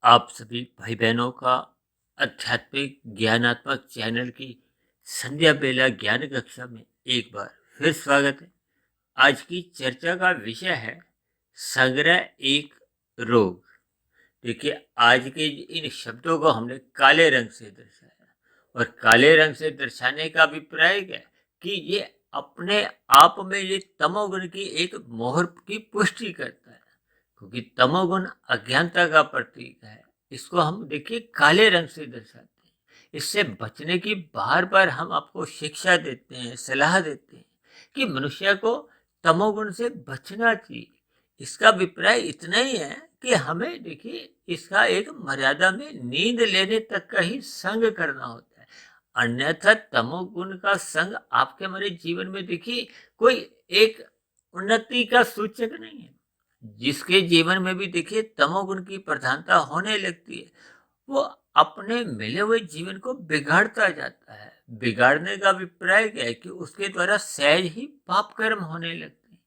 आप सभी भाई बहनों का आध्यात्मिक ज्ञानात्मक चैनल की संध्या बेला ज्ञान कक्षा में एक बार फिर स्वागत है। आज की चर्चा का विषय है संग्रह एक रोग। देखिए, आज के इन शब्दों को हमने काले रंग से दर्शाया और काले रंग से दर्शाने का अभिप्राय क्या है कि ये अपने आप में ये तमोगुण की एक मोहर की पुष्टि करता है, क्योंकि तमोगुण अज्ञानता का प्रतीक है। इसको हम देखिए काले रंग से दर्शाते हैं। इससे बचने की बार बार हम आपको शिक्षा देते हैं, सलाह देते हैं कि मनुष्य को तमोगुण से बचना चाहिए। इसका अभिप्राय इतना ही है कि हमें देखिए इसका एक मर्यादा में नींद लेने तक का ही संग करना होता है। अन्यथा तमोगुण का संग आपके हमारे जीवन में देखिए कोई एक उन्नति का सूचक नहीं है। जिसके जीवन में भी देखिए तमोगुण की प्रधानता होने लगती है, वो अपने मिले हुए जीवन को बिगाड़ता जाता है। बिगाड़ने का अभिप्राय क्या है कि उसके द्वारा सहज ही पाप कर्म होने लगते हैं।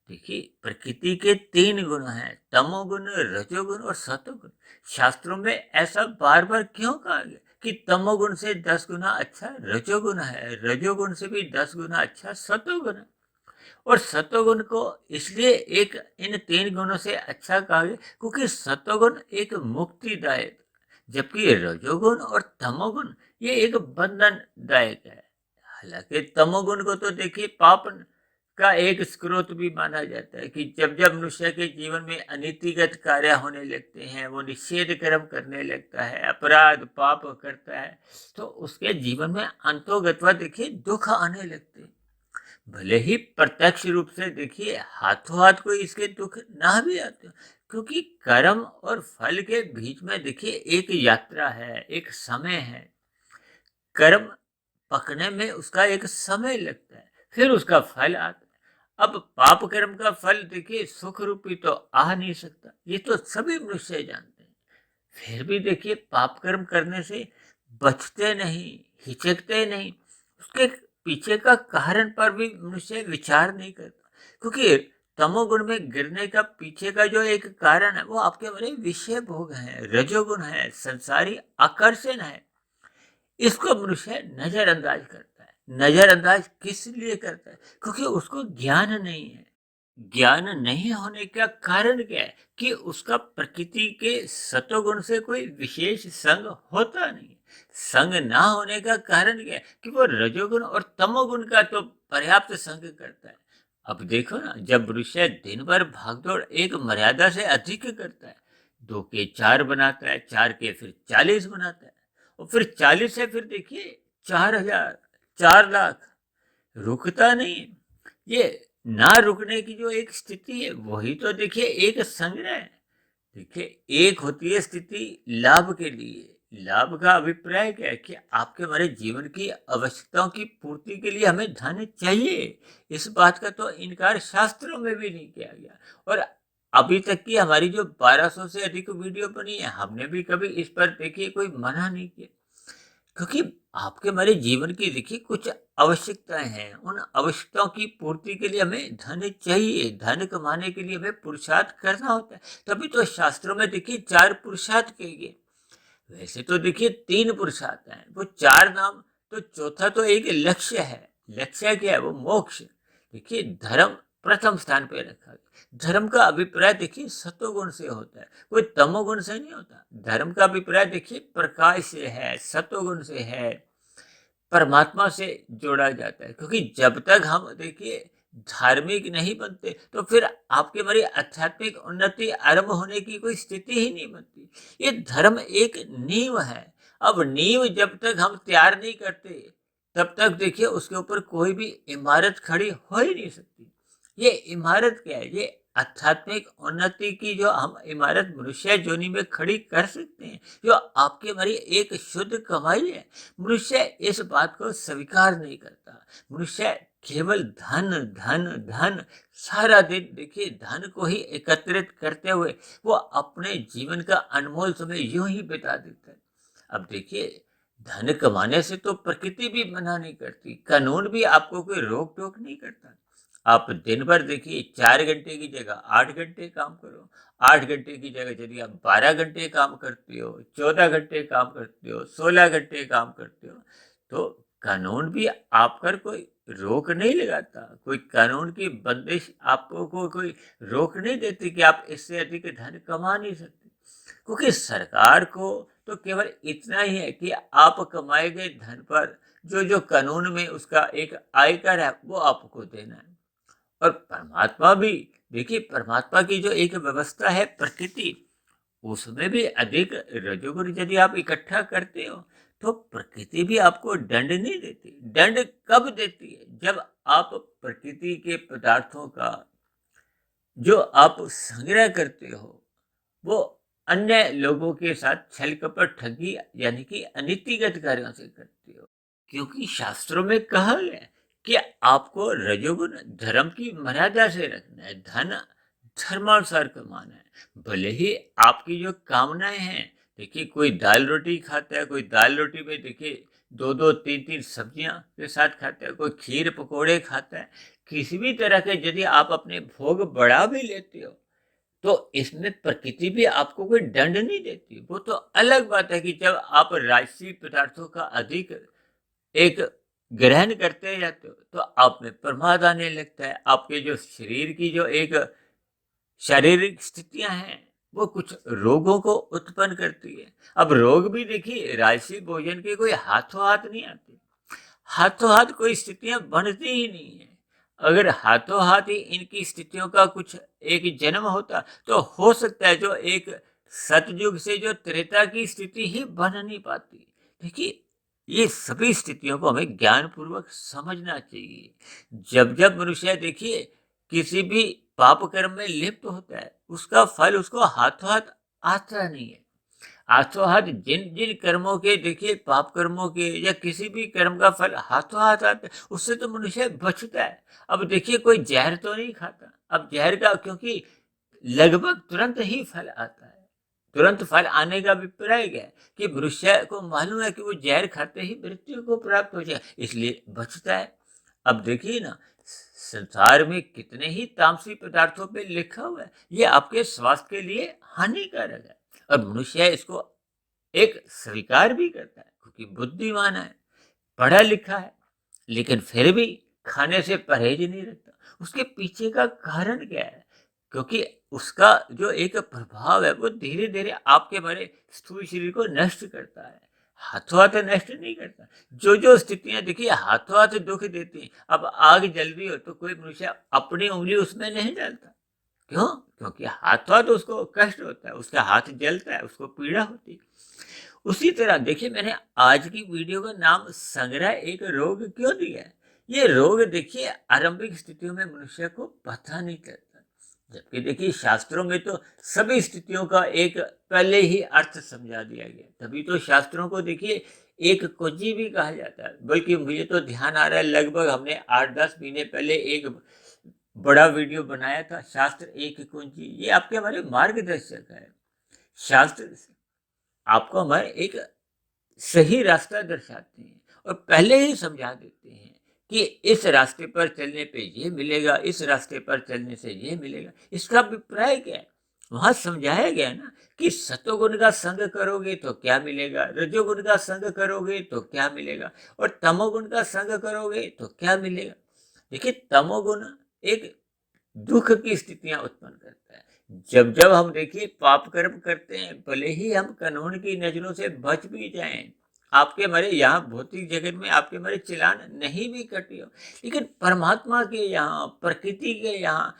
देखिए, प्रकृति के 3 गुण हैं, तमोगुण, रजोगुण और सतोगुण। शास्त्रों में ऐसा बार बार क्यों कहा गया कि तमोगुण से 10 गुना अच्छा रजोगुण है, रजोगुण से भी 10 गुना अच्छा सतोगुण है। और सतोगुण को इसलिए एक इन 3 गुणों से अच्छा कहा गया क्योंकि सतोगुण एक मुक्तिदायक, जबकि रजोगुण और तमोगुण ये एक बंधनदायक है। हालांकि तमोगुण को तो देखिए पाप का एक स्रोत भी माना जाता है कि जब जब मनुष्य के जीवन में अनीतिगत कार्य होने लगते हैं, वो निषेध कर्म करने लगता है, अपराध पाप करता है, तो उसके जीवन में अंतोगत्वा देखिए दुख आने लगते हैं। भले ही प्रत्यक्ष रूप से देखिए हाथों हाथ कोई इसके दुख ना भी आते हो, क्योंकि कर्म और फल के बीच में देखिए एक यात्रा है, एक समय है। कर्म पकने में उसका एक समय लगता है, फिर उसका फल आता है। अब पाप कर्म का फल देखिए सुख रूपी तो आ नहीं सकता, ये तो सभी मनुष्य जानते हैं। फिर भी देखिए पाप कर्म करने से बचते नहीं, हिचकते नहीं। उसके पीछे का कारण पर भी मनुष्य विचार नहीं करता, क्योंकि तमोगुण में गिरने का पीछे का जो एक कारण है वो आपके बड़े विषय भोग है, रजोगुण है, संसारी आकर्षण है। इसको मनुष्य नजरअंदाज करता है। नजरअंदाज किस लिए करता है? क्योंकि उसको ज्ञान नहीं है। ज्ञान नहीं होने का कारण क्या है कि उसका प्रकृति के सतोगुण से कोई विशेष संग होता नहीं। संग ना होने का कारण क्या है कि वो रजोगुण और तमोगुण का तो पर्याप्त संग करता है। अब देखो ना, जब मनुष्य दिन भर भागदौड़ एक मर्यादा से अधिक करता है, 2 के 4 बनाता है, 4 के फिर 40 बनाता है, और फिर 40 से फिर देखिए 4,000, 4,00,000, रुकता नहीं। ये ना रुकने की जो एक स्थिति है वही तो देखिए एक संग्रह है। देखिए, एक होती है स्थिति लाभ के लिए। लाभ का अभिप्राय क्या है कि आपके हमारे जीवन की आवश्यकताओं की पूर्ति के लिए हमें धन चाहिए। इस बात का तो इनकार शास्त्रों में भी नहीं किया गया। और अभी तक की हमारी जो 1200 से अधिक वीडियो बनी है, हमने भी कभी इस पर देखिए कोई मना नहीं किया, क्योंकि आपके हमारे जीवन की देखिए कुछ आवश्यकताएं हैं। उन आवश्यकताओं की पूर्ति के लिए हमें धन चाहिए। धन कमाने के लिए हमें पुरुषार्थ करना होता है। तभी तो शास्त्रों में देखिए 4 पुरुषार्थ कहे गए। वैसे तो देखिए 3 पुरुषार्थ हैं, वो 4 नाम, तो चौथा तो एक लक्ष्य है। लक्ष्य क्या है? वो मोक्ष। देखिए, धर्म प्रथम स्थान पे रखा गया। धर्म का अभिप्राय देखिए सतोगुण से होता है, कोई तमोगुण से नहीं होता। धर्म का अभिप्राय देखिए प्रकाश से है, सतोगुण से है, परमात्मा से जोड़ा जाता है। क्योंकि जब तक हम देखिए धार्मिक नहीं बनते, तो फिर आपके हमारी आध्यात्मिक उन्नति आरंभ होने की कोई स्थिति ही नहीं बनती। ये धर्म एक नींव है। अब नींव जब तक हम तैयार नहीं करते, तब तक देखिए उसके ऊपर कोई भी इमारत खड़ी हो ही नहीं सकती। ये इमारत क्या है? ये आध्यात्मिक उन्नति की जो हम इमारत मनुष्य जोनि में खड़ी कर सकते हैं, जो आपकी हमारी एक शुद्ध कमाई है। मनुष्य इस बात को स्वीकार नहीं करता। मनुष्य केवल धन धन धन, सारा दिन देखिए धन को ही एकत्रित करते हुए वो अपने जीवन का अनमोल समय यूं ही बिता देता है। अब देखिए, धन कमाने से तो प्रकृति भी मना नहीं करती, कानून भी आपको कोई रोक टोक नहीं करता। आप दिन भर देखिए 4 घंटे की जगह 8 घंटे काम करो, 8 घंटे की जगह यदि आप 12 घंटे काम करते हो, 14 घंटे काम करते हो, 16 घंटे काम करते हो, तो कानून भी आप पर कोई रोक नहीं लगाता, कोई कानून की बंदिश आपको कोई रोक नहीं देती कि आप इससे अधिक धन कमा नहीं सकते। क्योंकि सरकार को तो केवल इतना ही है कि आप कमाए गए धन पर जो कानून में उसका एक आयकर है वो आपको देना है। और परमात्मा भी देखिए, परमात्मा की जो एक व्यवस्था है प्रकृति, उसमें भी अधिक रजोगुण यदि आप इकट्ठा करते हो तो प्रकृति भी आपको दंड नहीं देती। दंड कब देती है? जब आप प्रकृति के पदार्थों का जो आप संग्रह करते हो वो अन्य लोगों के साथ छल कपट ठगी यानी कि अनीतिगत कार्यों से करते हो। क्योंकि शास्त्रों में कहा गया है कि आपको रजोगुण धर्म की मर्यादा से रखना है, धन धर्मानुसार कमाना है। भले ही आपकी जो कामनाएं हैं, देखिए कोई दाल रोटी खाता है, कोई दाल रोटी में देखिए 2-2 3-3 सब्जियां के साथ खाता है, कोई खीर पकोड़े खाता है। किसी भी तरह के यदि आप अपने भोग बढ़ा भी लेते हो तो इसमें प्रकृति भी आपको कोई दंड नहीं देती। वो तो अलग बात है कि जब आप राजसी पदार्थों का अधिक एक ग्रहण करते जाते हो तो आप में प्रमाद आने लगता है। आपके जो शरीर की जो एक शारीरिक स्थितियां हैं वो कुछ रोगों को उत्पन्न करती है। अब रोग भी देखिए राजसी भोजन के कोई हाथों हाथ नहीं आते, हाथों हाथ कोई स्थितियां बनती ही नहीं है। अगर हाथों हाथ ही इनकी स्थितियों का कुछ एक जन्म होता तो हो सकता है जो एक सतयुग से जो त्रेता की स्थिति ही बन नहीं पाती। देखिए ये सभी स्थितियों को हमें ज्ञान पूर्वक समझना चाहिए। जब जब मनुष्य देखिए किसी भी पाप कर्म में लिप्त होता है उसका फल उसको हाथों हाथ आता नहीं है। हाथों हाथ जिन जिन कर्मों के देखिए पाप कर्मों के या किसी भी कर्म का फल हाथों हाथ आता है उससे तो मनुष्य बचता है। अब देखिए कोई जहर तो नहीं खाता, अब जहर का क्योंकि लगभग तुरंत ही फल आता है। तुरंत फल आने का अभिप्राय क्या है कि मनुष्य को मालूम है कि वो जहर खाते ही मृत्यु को प्राप्त हो जाए, इसलिए बचता है। अब देखिए ना, संसार में कितने ही तामसी पदार्थों पे लिखा हुआ है ये आपके स्वास्थ्य के लिए हानिकारक है और मनुष्य इसको एक स्वीकार भी करता है क्योंकि बुद्धिमान है, पढ़ा लिखा है, लेकिन फिर भी खाने से परहेज नहीं रखता। उसके पीछे का कारण क्या है? क्योंकि उसका जो एक प्रभाव है वो धीरे धीरे आपके बड़े स्थूल शरीर को नष्ट करता है, हाथों हाथ नष्ट नहीं करता। जो जो स्थितियां देखिए हाथों हाथ दुख देती हैं, अब आग जल रही हो तो कोई मनुष्य अपनी उंगली उसमें नहीं डालता। क्यों? क्योंकि हाथों हाथ उसको कष्ट होता है, उसका हाथ जलता है, उसको पीड़ा होती है। उसी तरह देखिए मैंने आज की वीडियो का नाम संग्रह एक रोग क्यों दिया है? ये रोग देखिए आरंभिक स्थितियों में मनुष्य को पता नहीं चलता, जबकि देखिए शास्त्रों में तो सभी स्थितियों का एक पहले ही अर्थ समझा दिया गया। तभी तो शास्त्रों को देखिए एक कुंजी भी कहा जाता है। बल्कि मुझे तो ध्यान आ रहा है लगभग हमने 8-10 महीने पहले एक बड़ा वीडियो बनाया था, शास्त्र एक कुंजी। ये आपके हमारे मार्गदर्शक है। शास्त्र आपको हमारे एक सही रास्ता दर्शाते हैं और पहले ही समझा देते हैं कि इस रास्ते पर चलने पे ये मिलेगा, इस रास्ते पर चलने से ये मिलेगा। इसका अभिप्राय क्या है? वहां समझाया गया ना कि सतोगुण का संग करोगे तो क्या मिलेगा, रजोगुण का संग करोगे तो क्या मिलेगा और तमोगुण का संग करोगे तो क्या मिलेगा। देखिए तमोगुण एक दुख की स्थितियां उत्पन्न करता है। जब जब हम देखिए पाप कर्म करते हैं, भले ही हम कानून की नजरों से बच भी जाएं, आपके हमारे यहाँ भौतिक जगत में आपके हमारे चलान नहीं भी कटे हो, लेकिन परमात्मा के यहाँ प्रकृति के यहाँ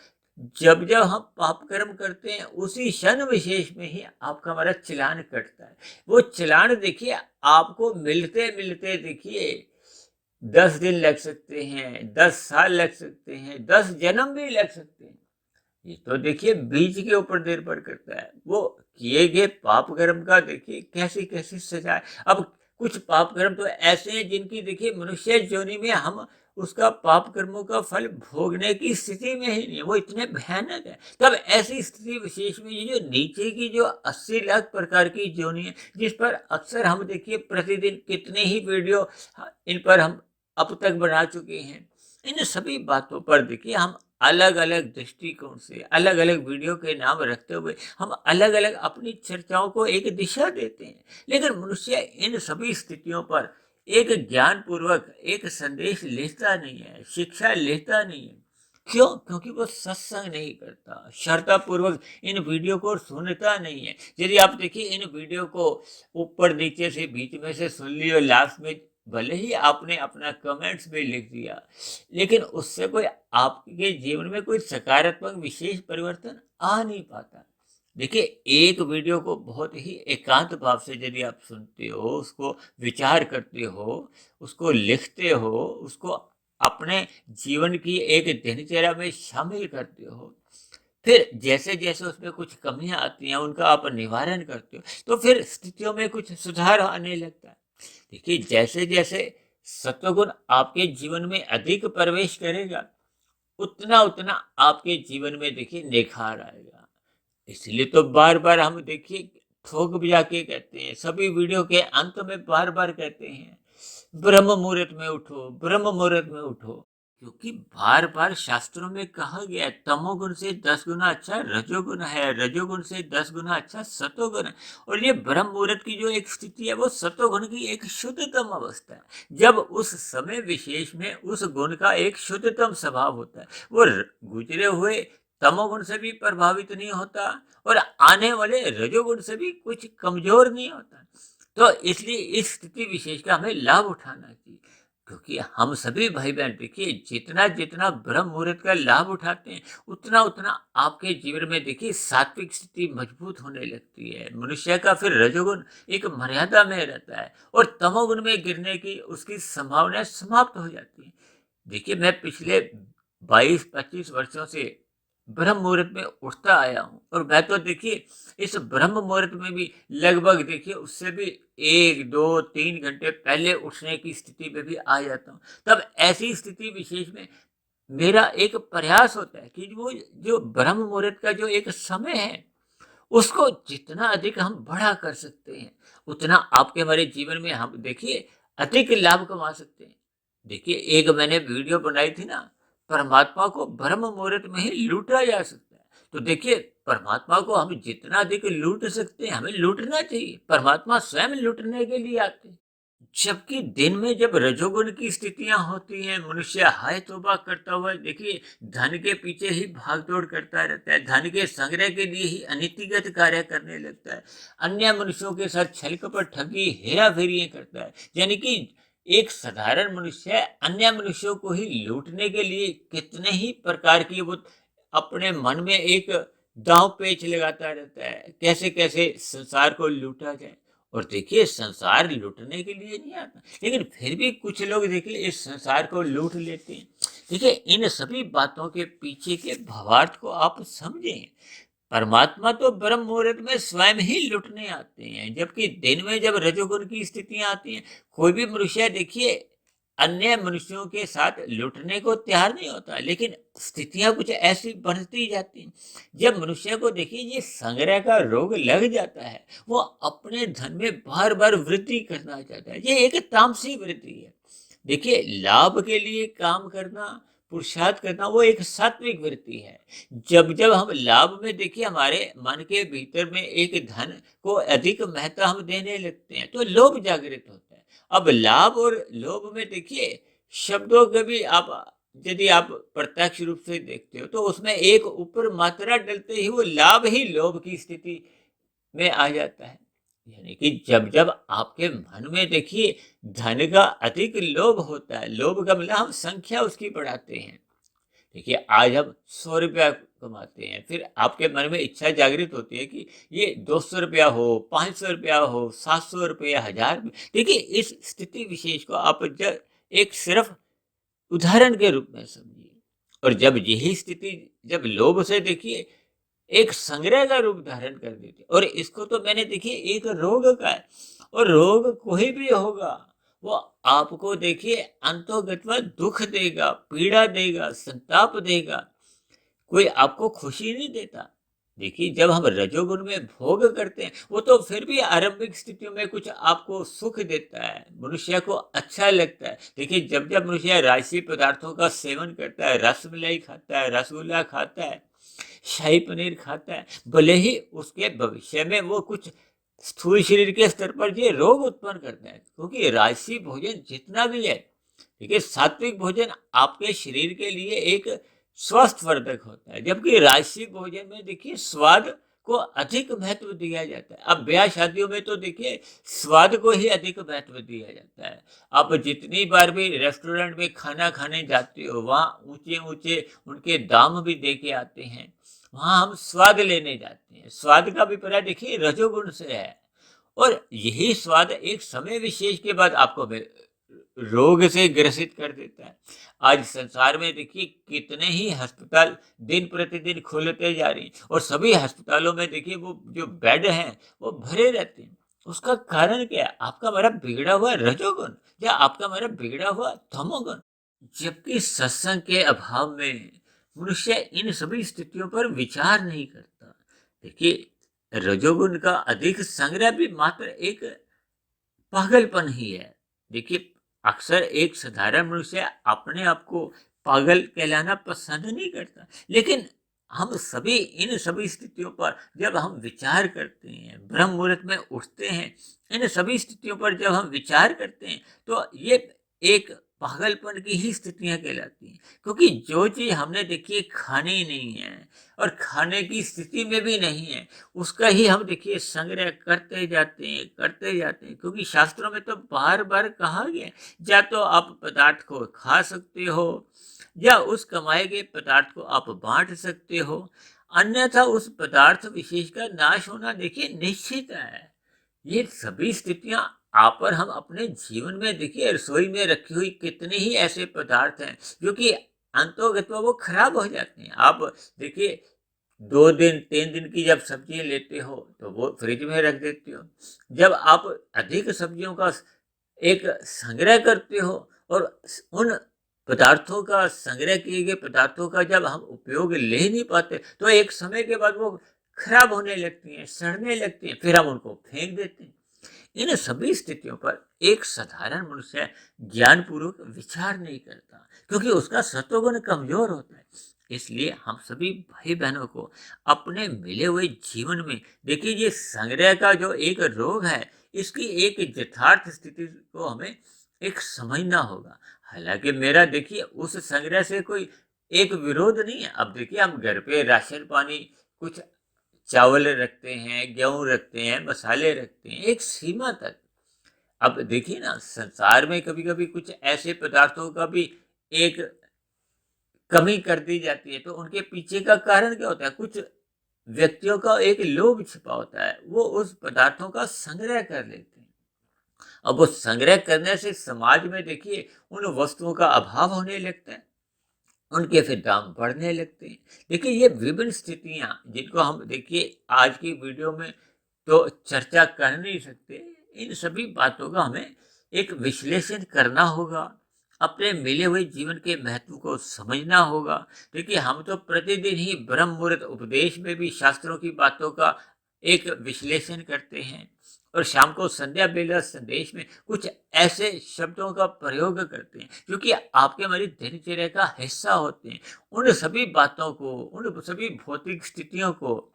जब जब हम पाप कर्म करते हैं उसी क्षण विशेष में ही आपका हमारा चलान कटता है। वो चलान देखिए आपको मिलते मिलते देखिए 10 दिन लग सकते हैं, 10 साल लग सकते हैं, 10 जन्म भी लग सकते हैं। ये तो देखिए बीज के ऊपर निर्भर करता है, वो किए गए पाप कर्म का देखिए कैसी कैसी सजा है। अब कुछ पाप कर्म तो ऐसे हैं जिनकी देखिए मनुष्य योनि में हम उसका पाप कर्मों का फल भोगने की स्थिति में ही नहीं है, वो इतने भयानक है। तब ऐसी स्थिति विशेष में ये जो नीचे की जो 80 लाख प्रकार की योनि है जिस पर अक्सर हम देखिए प्रतिदिन कितने ही वीडियो इन पर हम अब तक बना चुके हैं, इन सभी बातों पर देखिए हम अलग अलग दृष्टिकोण से अलग अलग वीडियो के नाम रखते हुए हम अलग अलग अपनी चर्चाओं को एक दिशा देते हैं। लेकिन मनुष्य इन सभी स्थितियों पर एक ज्ञान पूर्वक एक संदेश लेता नहीं है, शिक्षा लेता नहीं है। क्यों? क्योंकि वो सत्संग नहीं करता, श्रद्धा पूर्वक इन वीडियो को सुनता नहीं है। यदि आप देखिए इन वीडियो को ऊपर नीचे से बीच में से सुन लियो, लास्ट में भले ही आपने अपना कमेंट्स भी लिख दिया, लेकिन उससे कोई आपके जीवन में कोई सकारात्मक विशेष परिवर्तन आ नहीं पाता। देखिए एक वीडियो को बहुत ही एकांत भाव से यदि आप सुनते हो, उसको विचार करते हो, उसको लिखते हो, उसको अपने जीवन की एक दिनचर्या में शामिल करते हो, फिर जैसे-जैसे उसमें कुछ कमियाँ आती हैं, उनका आप निवारण करते हो, तो फिर स्थितियों में कुछ सुधार आने लगता है। देखिए जैसे-जैसे सत्वगुण आपके जीवन में अधिक प्रवेश करेगा, उतना-उतना आपके जीवन में देखिए निखार आएगा। इसलिए तो बार-बार हम देखिए ठोक बजा के कहते हैं, सभी वीडियो के अंत में बार-बार कहते हैं, ब्रह्म मुहूर्त में उठो, ब्रह्म मुहूर्त में उठो। क्योंकि बार-बार शास्त्रों में कहा गया है, तमोगुण से 10 गुना अच्छा रजोगुण है, रजोगुण से 10 गुना अच्छा सतोगुण है। और ये ब्रह्म मुहूर्त की जो एक स्थिति है, वो सतोगुण की एक शुद्धतम अवस्था है। जब उस समय विशेष में उस गुण का एक शुद्धतम स्वभाव होता है, वो गुजरे हुए तमोगुण से भी प्रभावित नहीं होता और आने वाले रजोगुण से भी कुछ कमजोर नहीं होता। तो इसलिए इस स्थिति विशेष का हमें लाभ उठाना चाहिए, क्योंकि हम सभी भाई बहन देखिए जितना जितना ब्रह्म मुहूर्त का लाभ उठाते हैं, उतना उतना आपके जीवन में देखिए सात्विक स्थिति मजबूत होने लगती है। मनुष्य का फिर रजोगुण एक मर्यादा में रहता है और तमोगुण में गिरने की उसकी संभावना समाप्त हो जाती है। देखिए मैं पिछले 22-25 वर्षों से ब्रह्म मुहूर्त में उठता आया हूँ और मैं तो देखिए इस ब्रह्म मुहूर्त में भी लगभग देखिए उससे भी 1, 2, 3 घंटे पहले उठने की स्थिति में भी आ जाता हूँ। तब ऐसी स्थिति विशेष में मेरा एक प्रयास होता है कि वो जो ब्रह्म मुहूर्त का जो एक समय है, उसको जितना अधिक हम बड़ा कर सकते हैं, उतना आपके हमारे जीवन में हम देखिए अधिक लाभ कमा सकते हैं। देखिए एक मैंने वीडियो बनाई थी ना, परमात्मा को ब्रह्म मुहूर्त में ही लूटा जा सकता है। तो देखिए परमात्मा को हम जितना अधिक लूट सकते हैं, हमें लूटना चाहिए। परमात्मा स्वयं लूटने के लिए आते हैं। जबकि दिन में जब रजोगुण की स्थितियां होती हैं, मनुष्य हाय तौबा करता हुआ देखिए धन के पीछे ही भागदौड़ करता रहता है, धन के संग्रह के लिए ही अनीतिगत कार्य करने लगता है, अन्य मनुष्यों के साथ छल कपट ठगी हेरा फेरी करता है। यानी कि एक साधारण मनुष्य अन्य मनुष्यों को ही लूटने के लिए कितने ही प्रकार की वो अपने मन में एक दांव पेच लगाता रहता है, कैसे कैसे संसार को लूटा जाए। और देखिए संसार लूटने के लिए नहीं आता, लेकिन फिर भी कुछ लोग देखिए इस संसार को लूट लेते हैं। देखिए इन सभी बातों के पीछे के भावार्थ को आप समझें। परमात्मा तो ब्रह्म मुहूर्त में स्वयं ही लुटने आते हैं, जबकि दिन में जब रजोगुण की स्थितियां आती हैं, कोई भी मनुष्य देखिए अन्य मनुष्यों के साथ लुटने को तैयार नहीं होता, लेकिन स्थितियां कुछ ऐसी बनती जाती हैं। जब मनुष्य को देखिए ये संग्रह का रोग लग जाता है, वो अपने धन में बार बार वृद्धि करना चाहता है। ये एक तामसी वृद्धि है। देखिए लाभ के लिए काम करना, पुरुषार्थ करना, वो एक सात्विक वृत्ति है। जब जब हम लाभ में देखिए हमारे मन के भीतर में एक धन को अधिक महत्व हम देने लगते हैं, तो लोभ जागृत होता है। अब लाभ और लोभ में देखिए शब्दों के भी आप यदि आप प्रत्यक्ष रूप से देखते हो, तो उसमें एक ऊपर मात्रा डलते ही वो लाभ ही लोभ की स्थिति में आ जाता है। यानी कि जब जब आपके मन में देखिए धन का अधिक लोभ होता है, लोभ का मतलब हम संख्या उसकी बढ़ाते हैं। देखिए आज हम 100 रुपया कमाते हैं, फिर आपके मन में इच्छा जागृत होती है कि ये 200 रुपया हो, 500 रुपया हो, 700 रुपया, 1000 रुपये। देखिए इस स्थिति विशेष को आप जब एक सिर्फ उदाहरण के रूप में समझिए। और जब यही स्थिति जब लोभ से देखिए एक संग्रह का रूप धारण कर देती है, और इसको तो मैंने देखिए एक रोग का है, और रोग कोई भी होगा वो आपको देखिए अंतोगत्वा दुख देगा, पीड़ा देगा, संताप देगा, कोई आपको खुशी नहीं देता। देखिए, जब हम रजोगुण में भोग करते हैं, वो तो फिर भी आरंभिक स्थितियों में कुछ आपको सुख देता है, मनुष्य को अच्छा लगता है। देखिए, जब-जब मनुष्य राजसी पदार्थों का सेवन करता है, रसमलाई खाता है, रसगुल्ला खाता है, शाही पनीर खाता है, भले ही उसके भविष्य में वो कुछ स्थूल शरीर के स्तर पर ये रोग उत्पन्न करता है, क्योंकि राजसी भोजन जितना भी है, देखिए सात्विक भोजन आपके शरीर के लिए एक स्वास्थ्यवर्धक होता है, जबकि राजसी भोजन में देखिए स्वाद को अधिक महत्व दिया जाता है। अब ब्याह शादियों में तो देखिए स्वाद को ही अधिक महत्व दिया जाता है। आप जितनी बार भी रेस्टोरेंट में खाना खाने जाते हो, वहाँ ऊंचे-ऊंचे उनके दाम भी दे के आते हैं। वहाँ हम स्वाद लेने जाते हैं। स्वाद का अभिप्राय देखिए रजोगुण से है, और यही स्वाद एक समय विशेष के बाद आपको रोग से ग्रसित कर देता है। आज संसार में देखिए कितने ही अस्पताल दिन प्रतिदिन खुलते जा रही हैं, और सभी अस्पतालों में देखिए वो जो बेड हैं वो भरे रहते हैं। उसका कारण क्या है? आपका हमारा बिगड़ा हुआ रजोगुण या आपका हमारा बिगड़ा हुआ तमोगुण। जबकि सत्संग के अभाव में मनुष्य इन सभी स्थितियों पर विचार नहीं करता। देखिए, रजोगुण का अधिक संग्रह भी मात्र एक पागलपन ही है। देखिए, अक्सर एक साधारण मनुष्य अपने आप को पागल कहलाना पसंद नहीं करता, लेकिन हम सभी इन सभी स्थितियों पर जब हम विचार करते हैं, ब्रह्म मुहूर्त में उठते हैं, इन सभी स्थितियों पर जब हम विचार करते हैं, तो ये एक पागलपन की ही स्थितियां कहलाती हैं। क्योंकि जो चीज हमने देखिए खानी ही नहीं है और खाने की स्थिति में भी नहीं है, उसका ही हम देखिए संग्रह करते जाते हैं, क्योंकि शास्त्रों में तो बार बार कहा गया है, या तो आप पदार्थ को खा सकते हो, या उस कमाए गए पदार्थ को आप बांट सकते हो, अन्यथा उस पदार्थ विशेष का नाश होना देखिए निश्चित है। ये सभी स्थितियां आप और हम अपने जीवन में देखिए, रसोई में रखी हुई कितने ही ऐसे पदार्थ हैं जो कि अंतोगत्वा वो खराब हो जाते हैं। आप देखिए, 2 दिन 3 दिन की जब सब्जी लेते हो तो वो फ्रिज में रख देते हो। जब आप अधिक सब्जियों का एक संग्रह करते हो, और उन पदार्थों का संग्रह किए गए पदार्थों का जब हम उपयोग ले नहीं पाते, तो एक समय के बाद वो खराब होने लगती हैं, सड़ने लगती हैं, फिर हम उनको फेंक देते हैं। इन सभी स्थितियों पर एक साधारण मनुष्य ज्ञानपूर्वक विचार नहीं करता, क्योंकि उसका सत्वगुण कमजोर होता है। इसलिए हम सभी भाई बहनों को अपने मिले हुए जीवन में देखिए, ये संग्रह का जो एक रोग है, इसकी एक यथार्थ स्थिति को हमें एक समझना होगा। हालांकि मेरा देखिए उस संग्रह से कोई एक विरोध नहीं है। अब देखिए, हम घर पे राशन पानी कुछ चावल रखते हैं, गेहूँ रखते हैं, मसाले रखते हैं, एक सीमा तक। अब देखिए ना, संसार में कभी-कभी कुछ ऐसे पदार्थों का भी एक कमी कर दी जाती है, तो उनके पीछे का कारण क्या होता है? कुछ व्यक्तियों का एक लोभ छिपा होता है, वो उस पदार्थों का संग्रह कर लेते हैं। अब वो संग्रह करने से समाज में देखिए उन वस्तुओं का अभाव होने लगता है, उनके फिर दाम बढ़ने लगते हैं। देखिए, ये विभिन्न स्थितियाँ जिनको हम देखिए आज की वीडियो में तो चर्चा कर नहीं सकते, इन सभी बातों का हमें एक विश्लेषण करना होगा, अपने मिले हुए जीवन के महत्व को समझना होगा। देखिए, हम तो प्रतिदिन ही ब्रह्म मुहूर्त उपदेश में भी शास्त्रों की बातों का एक विश्लेषण करते हैं, और शाम को संध्या बेला संदेश में कुछ ऐसे शब्दों का प्रयोग करते हैं जो कि आपके हमारी दिनचर्या का हिस्सा होते हैं। उन सभी बातों को, उन सभी भौतिक स्थितियों को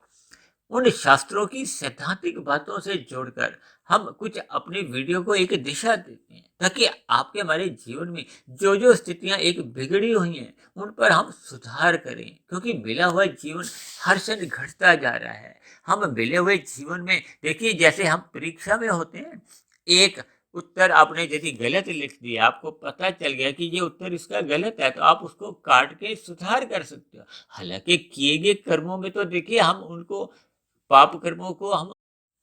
उन शास्त्रों की सैद्धांतिक बातों से जोड़कर हम कुछ अपनी वीडियो को एक दिशा देते हैं, ताकि आपके हमारे जीवन में जो जो स्थितियां एक बिगड़ी हुई हैं उन पर हम सुधार करें, क्योंकि मिला हुआ जीवन हर क्षण घटता जा रहा है। हम मिले हुए जीवन में देखिए, जैसे हम परीक्षा में होते हैं, एक उत्तर आपने यदि गलत लिख दिया, आपको पता चल गया कि ये उत्तर इसका गलत है, तो आप उसको काट के सुधार कर सकते हो। हालांकि किए गए कर्मों में तो देखिए हम उनको, पाप कर्मों को हम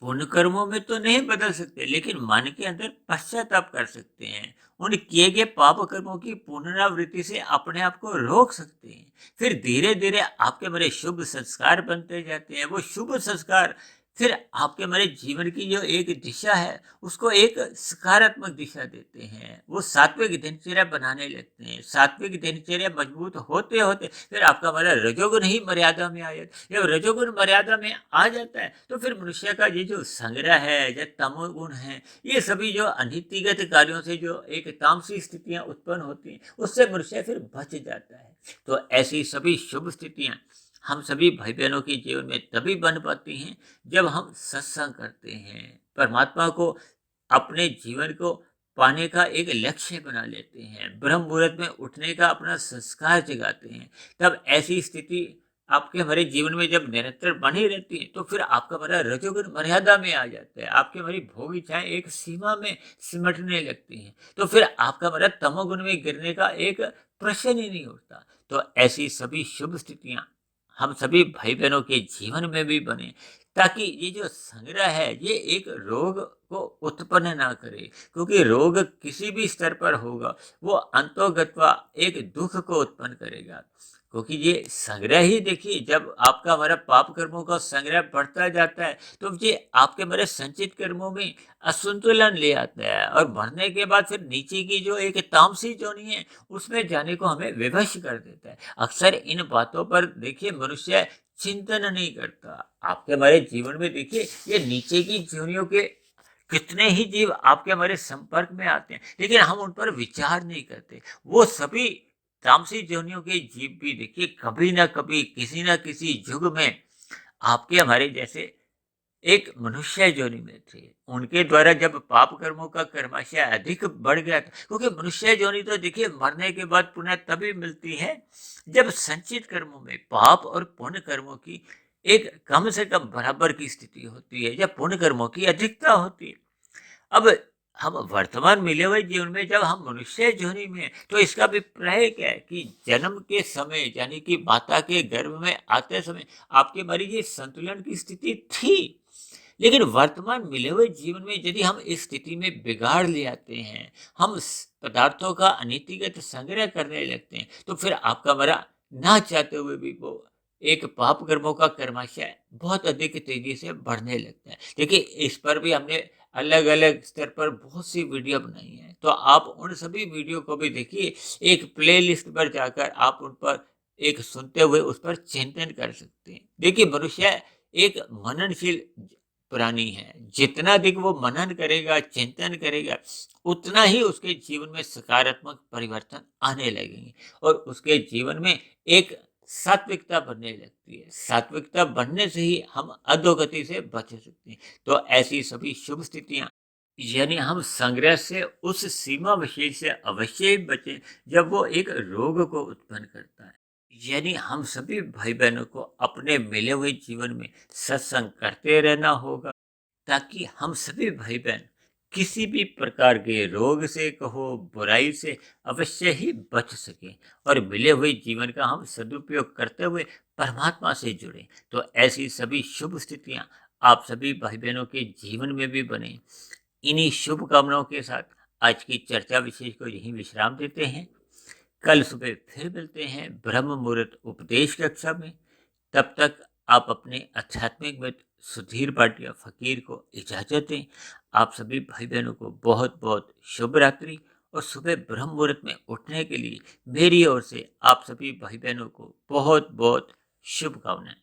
पुण्य कर्मों में तो नहीं बदल सकते, लेकिन मन के अंदर पश्चाताप कर सकते हैं। उन किए गए पाप कर्मों की पुनरावृत्ति से अपने आप को रोक सकते हैं। फिर धीरे धीरे आपके बड़े शुभ संस्कार बनते जाते हैं। वो शुभ संस्कार फिर आपके हमारे जीवन की जो एक दिशा है, उसको एक सकारात्मक दिशा देते हैं। वो सात्विक दिनचर्या बनाने लगते हैं। सात्विक दिनचर्या मजबूत होते-होते फिर आपका हमारा रजोगुण ही मर्यादा में आ जाता है। जब रजोगुण मर्यादा में आ जाता है, तो फिर मनुष्य का ये जो संग्रह है, जो तमोगुण है, ये सभी जो अनीतिगत कार्यों से जो एक तामसी स्थितियाँ उत्पन्न होती हैं, उससे मनुष्य फिर बच जाता है। तो ऐसी सभी शुभ स्थितियाँ हम सभी भाई-बहनों के जीवन में तभी बन पाती हैं, जब हम सत्संग करते हैं, परमात्मा को अपने जीवन को पाने का एक लक्ष्य बना लेते हैं, ब्रह्म मुहूर्त में उठने का अपना संस्कार जगाते हैं। तब ऐसी स्थिति आपके हमारे जीवन में जब निरंतर बनी रहती है, तो फिर आपका हमारा रजोगुण मर्यादा में आ जाता है। आपकी हमारी भोग इच्छाएं एक सीमा में सिमटने लगती हैं, तो फिर आपका हमारा तमोगुण में गिरने का एक प्रश्न ही नहीं उठता। तो ऐसी सभी शुभ स्थितियां हम सभी भाई बहनों के जीवन में भी बने, ताकि ये जो संग्रह है ये एक रोग को उत्पन्न ना करे, क्योंकि रोग किसी भी स्तर पर होगा वो अंतोगत्वा एक दुख को उत्पन्न करेगा। क्योंकि ये संग्रह ही देखिए, जब आपका हमारा पाप कर्मों का संग्रह बढ़ता जाता है, तो ये आपके हमारे संचित कर्मों में असंतुलन ले आता है, और बढ़ने के बाद फिर नीचे की जो एक तामसी जोनी है उसमें जाने को हमें विवश कर देता है। अक्सर इन बातों पर देखिए मनुष्य चिंतन नहीं करता। आपके हमारे जीवन में देखिए ये नीचे की जोनियों के कितने ही जीव आपके हमारे संपर्क में आते हैं, लेकिन हम उन पर विचार नहीं करते। वो सभी तामसी जोनियों के जीव भी देखिए कभी ना कभी किसी ना किसी युग में आपके हमारे जैसे एक मनुष्य योनि में थे। उनके द्वारा जब पाप कर्मों का कर्माशय अधिक बढ़ गया था, क्योंकि मनुष्य योनि तो देखिए मरने के बाद पुनः तभी मिलती है जब संचित कर्मों में पाप और पुण्य कर्मों की एक कम से कम बराबर की स्थिति होती है, जब पुण्य कर्मों की अधिकता होती है। अब हम वर्तमान मिले हुए जीवन में जब हम मनुष्य योनि में हैं, तो इसका अभिप्राय क्या है कि जन्म के समय यानी कि माता के गर्भ में आते समय आपके हमारी ये संतुलन की स्थिति थी, लेकिन वर्तमान मिले हुए जीवन में यदि हम इस स्थिति में बिगाड़ ले आते हैं, हम पदार्थों का अनीतिगत संग्रह करने लगते हैं, तो फिर आपका हमारा ना चाहते हुए भी वो एक पाप कर्मों का कर्माशय बहुत अधिक तेजी से बढ़ने लगता है। देखिए इस पर भी हमने अलग अलग स्तर पर बहुत सी वीडियो बनाई है, तो आप उन सभी वीडियो को भी देखिए। एक प्लेलिस्ट पर जाकर आप उन पर एक सुनते हुए उस पर चिंतन कर सकते हैं। देखिए मनुष्य एक मननशील प्राणी है। जितना अधिक वो मनन करेगा, चिंतन करेगा, उतना ही उसके जीवन में सकारात्मक परिवर्तन आने लगेंगे, और उसके जीवन में एक सात्विकता बनने लगती है। सात्विकता बनने से ही हम अधोगति से बच सकते हैं। तो ऐसी सभी शुभ स्थितियां, यानी हम संग्रह से उस सीमा विशेष से अवश्य ही बचें जब वो एक रोग को उत्पन्न करता है। यानी हम सभी भाई बहनों को अपने मिले हुए जीवन में सत्संग करते रहना होगा, ताकि हम सभी भाई बहन किसी भी प्रकार के रोग से कहो, बुराई से अवश्य ही बच सकें, और मिले हुए जीवन का हम सदुपयोग करते हुए परमात्मा से जुड़ें। तो ऐसी सभी शुभ स्थितियां आप सभी भाई बहनों के जीवन में भी बने। इन्हीं शुभकामनाओं के साथ आज की चर्चा विशेष को यहीं विश्राम देते हैं। कल सुबह फिर मिलते हैं ब्रह्म मुहूर्त उपदेश कक्षा में। तब तक आप अपने आध्यात्मिक मित्र सुधीर भाटिया फकीर को इजाजत दें। आप सभी भाई बहनों को बहुत बहुत शुभ रात्रि, और सुबह ब्रह्म मुहूर्त में उठने के लिए मेरी ओर से आप सभी भाई बहनों को बहुत बहुत शुभकामनाएं।